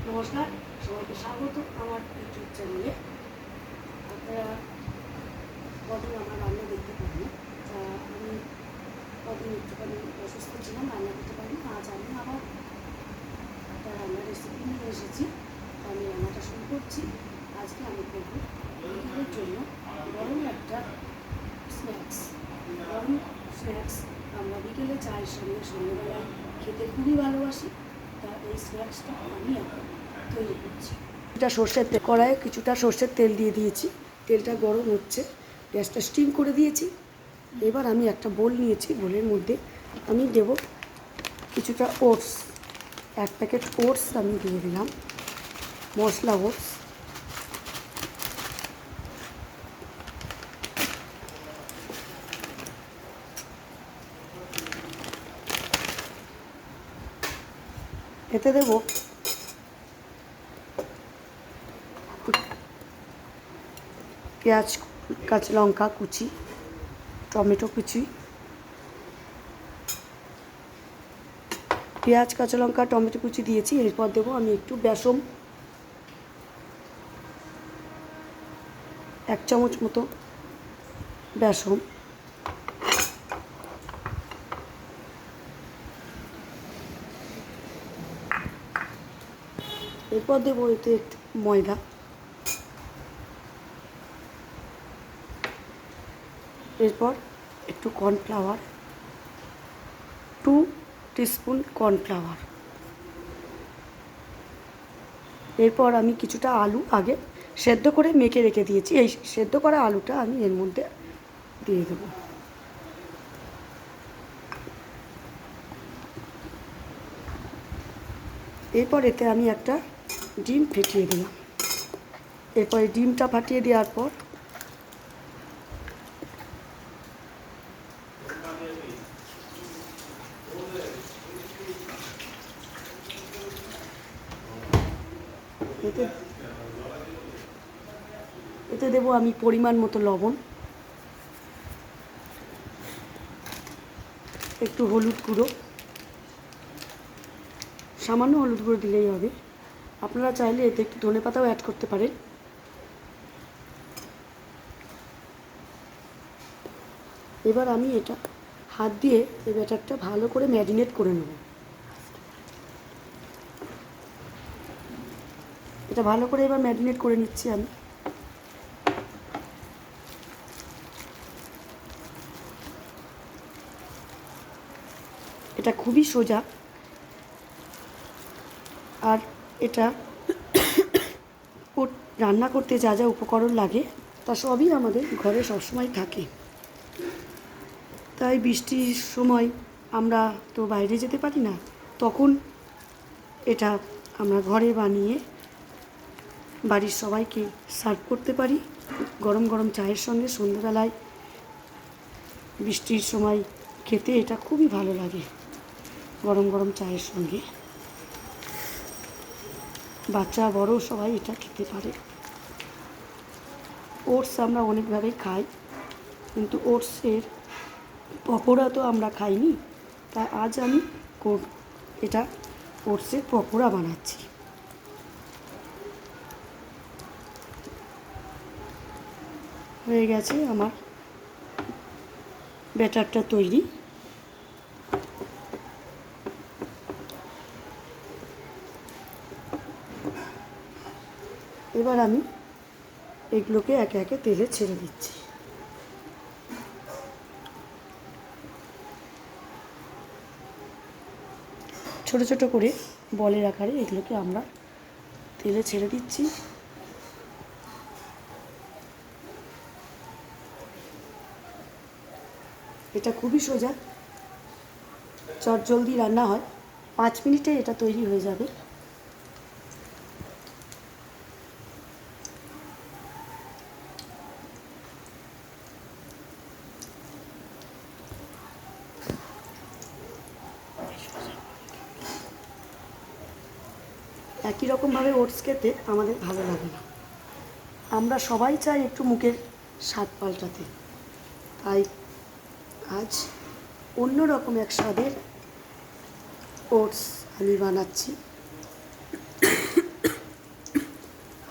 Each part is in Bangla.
নমস্কার, সবাইকে স্বাগত আমার ইউটিউব চ্যানেলে। আপনারা কদিন আমার রান্না দেখতে পারেন। তা আমি কদিন একটুখানি অসুস্থ ছিলাম, রান্না করতে পারিনি। আজ আমি আবার একটা রান্নার রেসিপি নিয়ে এসেছি। আমি রান্নাটা শুরু করছি। আজকে আমি করবো বিকেলের জন্য গরম একটা স্ন্যাক্স। গরম স্ন্যাক্স আমরা বিকেলে চায়ের সঙ্গে সন্ধ্যেবেলায় খেতে খুবই ভালোবাসি। তা এই স্ন্যাক্সটা আমি এখন তৈরি করছি। কিছুটা সর্ষের তেল, কড়াইয়ে কিছুটা সর্ষের তেল দিয়ে দিয়েছি। তেলটা গরম হচ্ছে, গ্যাসটা স্টিম করে দিয়েছি। এবার আমি একটা বোল নিয়েছি, বোলের মধ্যে আমি দেব কিছুটা ওটস, 1 প্যাকেট ওটস আমি দিয়ে দিলাম, মশলা ওটস। এতে দেব পেঁয়াজ, কাঁচা লঙ্কা কুচি, টমেটো কুচি, পেঁয়াজ কাঁচা লঙ্কা টমেটো কুচি দিয়েছি। এরপর দেবো আমি একটু বেসন, 1 চামচ মতো বেসন। এরপর দেবো এতে একটু ময়দা, এরপর একটু কর্নফ্লাওয়ার, 2 টিস্পুন কর্নফ্লাওয়ার। এরপর আমি কিছুটা আলু আগে সেদ্ধ করে মেখে রেখে দিয়েছি, এই সেদ্ধ করা আলুটা আমি এর মধ্যে দিয়ে দেবো। এরপর এতে আমি একটা ডিম ফেটিয়ে দিলাম। এরপরে ডিমটা ফাটিয়ে দেওয়ার পর এতে দেবো আমি পরিমাণ মতো লবণ, একটু হলুদ গুঁড়ো, সামান্য হলুদ গুঁড়ো দিলেই হবে। আপনারা চাইলে এতে একটু ধনেপাতাও অ্যাড করতে পারেন। এবার আমি এটা হাত দিয়ে এই ব্যাটারটা ভালো করে ম্যারিনেট করে নেব। এটা ভালো করে এবার ম্যারিনেট করে নিচ্ছি আমি। এটা খুবই সোজা, আর এটা রান্না করতে যা যা উপকরণ লাগে তা সবই আমাদের ঘরে সবসময় থাকে। তাই বৃষ্টির সময় আমরা তো বাইরে যেতে পারি না, তখন এটা আমরা ঘরে বানিয়ে বাড়ির সবাইকে সার্ভ করতে পারি। গরম গরম চায়ের সঙ্গে সন্ধ্যাবেলায় বৃষ্টির সময় খেতে এটা খুবই ভালো লাগে। গরম গরম চায়ের সঙ্গে বাচ্চা বড় সবাই এটা খেতে পারে। ওটস আমরা অনেকভাবেই খাই, কিন্তু ওটসের পকোড়া তো আমরা খাইনি। তাই আজ আমি এটা ওটসের পকোড়া বানাচ্ছি। হয়ে গেছে আমার ব্যাটারটা তৈরি। এবার আমি এগুলোকে একে একে তেলে ছেড়ে দিচ্ছি। ছোট ছোট করে বলের আকারে এগুলোকে আমরা তেলে ছেড়ে দিচ্ছি। এটা খুবই সোজা, চটজলদি রান্না হয়, 5 মিনিটে এটা তৈরি হয়ে যাবে। একই রকমভাবে ওটস খেতে আমাদের ভালো লাগে না, আমরা সবাই চাই একটু মুখের স্বাদ পাল্টাতে। তাই আজ অন্য রকম এক স্বাদের ওটস আমি বানাচ্ছি।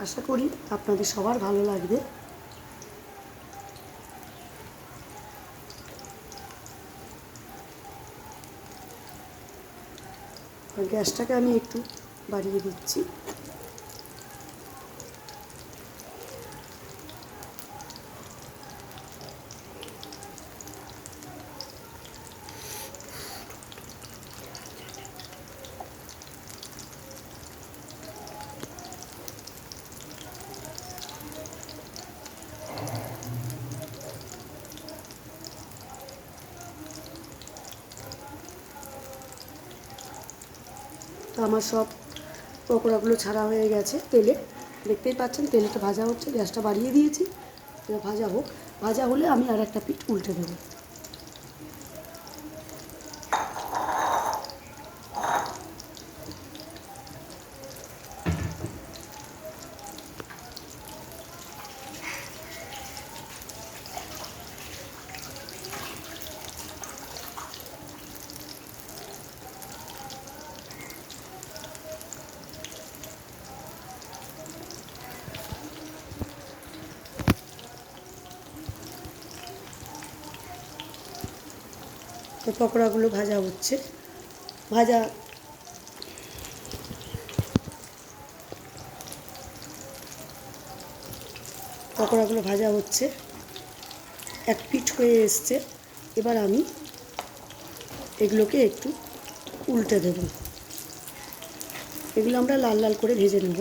আশা করি আপনাদের সবার ভালো লাগবে। গ্যাসটাকে আমি একটু বাড়িয়ে দিচ্ছি। তো আমার সব পকোড়াগুলো ছাড়া হয়ে গেছে তেলে, দেখতেই পাচ্ছেন তেলটা ভাজা হচ্ছে। গ্যাসটা বাড়িয়ে দিয়েছি, এবার ভাজা হোক। ভাজা হলে আমি আর একটা পিঠ উল্টে দেবো। তো পকোড়াগুলো ভাজা হচ্ছে। পকোড়াগুলো ভাজা হচ্ছে, এক পিঠ হয়ে এসছে। এবার আমি এগুলোকে একটু উল্টে দেব। এগুলো আমরা লাল লাল করে ভেজে নেব।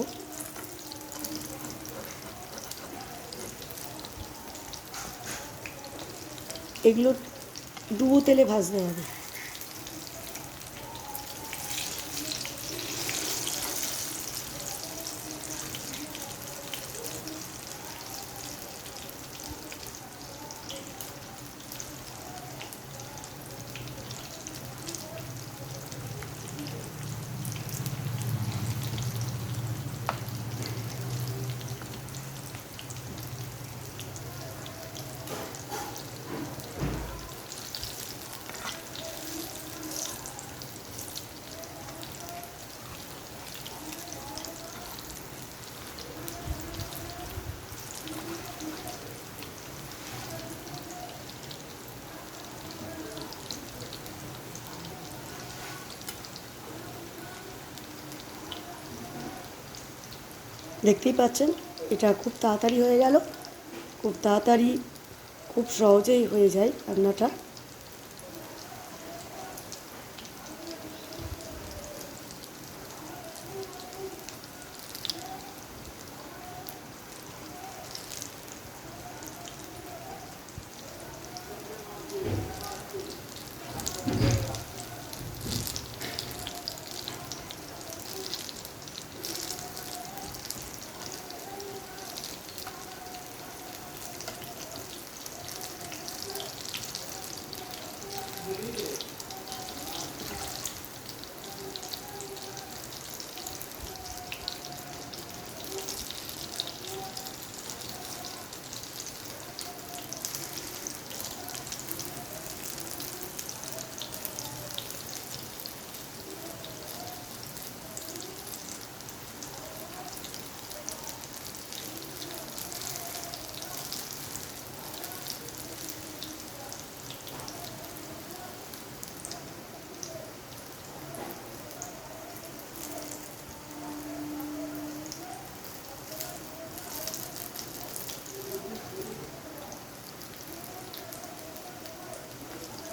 এগুলো ডুবো তেলে ভাজতে হবে। দেখতেই পাচ্ছেন এটা খুব তাড়াতাড়ি হয়ে গেল, খুব তাড়াতাড়ি, খুব সহজেই হয়ে যায় রান্নাটা।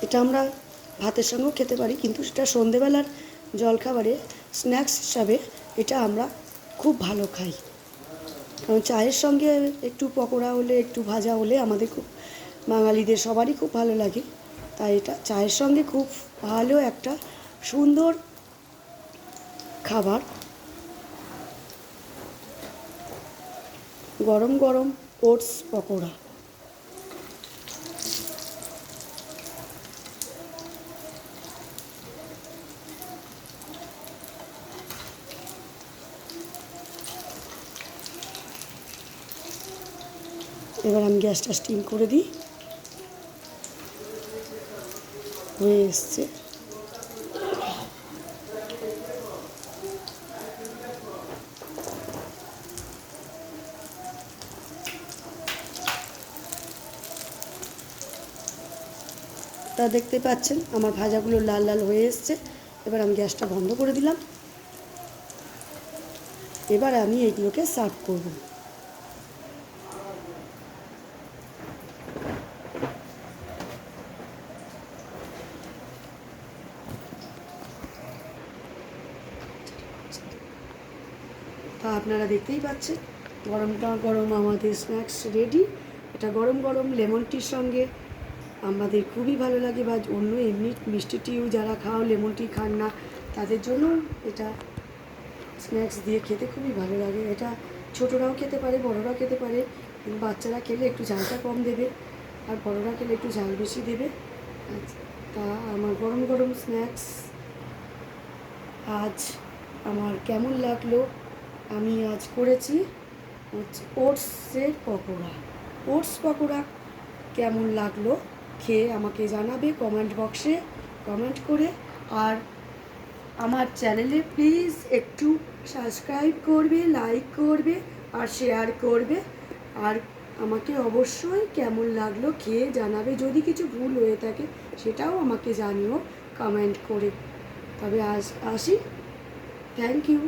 এটা আমরা ভাতের সঙ্গেও খেতে পারি, কিন্তু সেটা সন্ধেবেলার জলখাবারে স্ন্যাক্স হিসাবে এটা আমরা খুব ভালো খাই। কারণ চায়ের সঙ্গে একটু পকোড়া হলে, একটু ভাজা হলে আমাদের খুব, বাঙালিদের সবারই খুব ভালো লাগে। তাই এটা চায়ের সঙ্গে খুব ভালো একটা সুন্দর খাবার। গরম গরম ওটস পকোড়া। এবার আমি গ্যাসটা স্টিম করে দিই। হয়ে এসছে। তা দেখতে পাচ্ছেন আমার ভাজাগুলো লাল লাল হয়ে এসছে। এবার আমি গ্যাসটা বন্ধ করে দিলাম। এবার আমি এইগুলোকে সার্ভ করব। তা আপনারা দেখতেই পাচ্ছেন গরমটা গরম আমাদের স্ন্যাক্স রেডি। এটা গরম গরম লেমন টির সঙ্গে আমাদের খুবই ভালো লাগে, বা অন্য এমনি মিষ্টি টিও যারা খাও, লেমন টি খান না, তাদের জন্য এটা স্ন্যাক্স দিয়ে খেতে খুবই ভালো লাগে। এটা ছোটরাও খেতে পারে, বড়রাও খেতে পারে, কিন্তু বাচ্চারা খেলে একটু ঝালটা কম দেবে, আর বড়রা খেলে একটু ঝাল বেশি দেবে। তা আমার গরম গরম স্ন্যাক্স আজ আমার কেমন লাগলো, আমি আজ করেছি হচ্ছে ওটসের পকোড়া। ওটস পকোড়া কেমন লাগলো খেয়ে আমাকে জানাবে কমেন্ট বক্সে কমেন্ট করে। আর আমার চ্যানেলে প্লিজ একটু সাবস্ক্রাইব করবে, লাইক করবে আর শেয়ার করবে। আর আমাকে অবশ্যই কেমন লাগলো খেয়ে জানাবে। যদি কিছু ভুল হয়ে থাকে সেটাও আমাকে জানিও কমেন্ট করে। তবে আজ আসি। Thank you.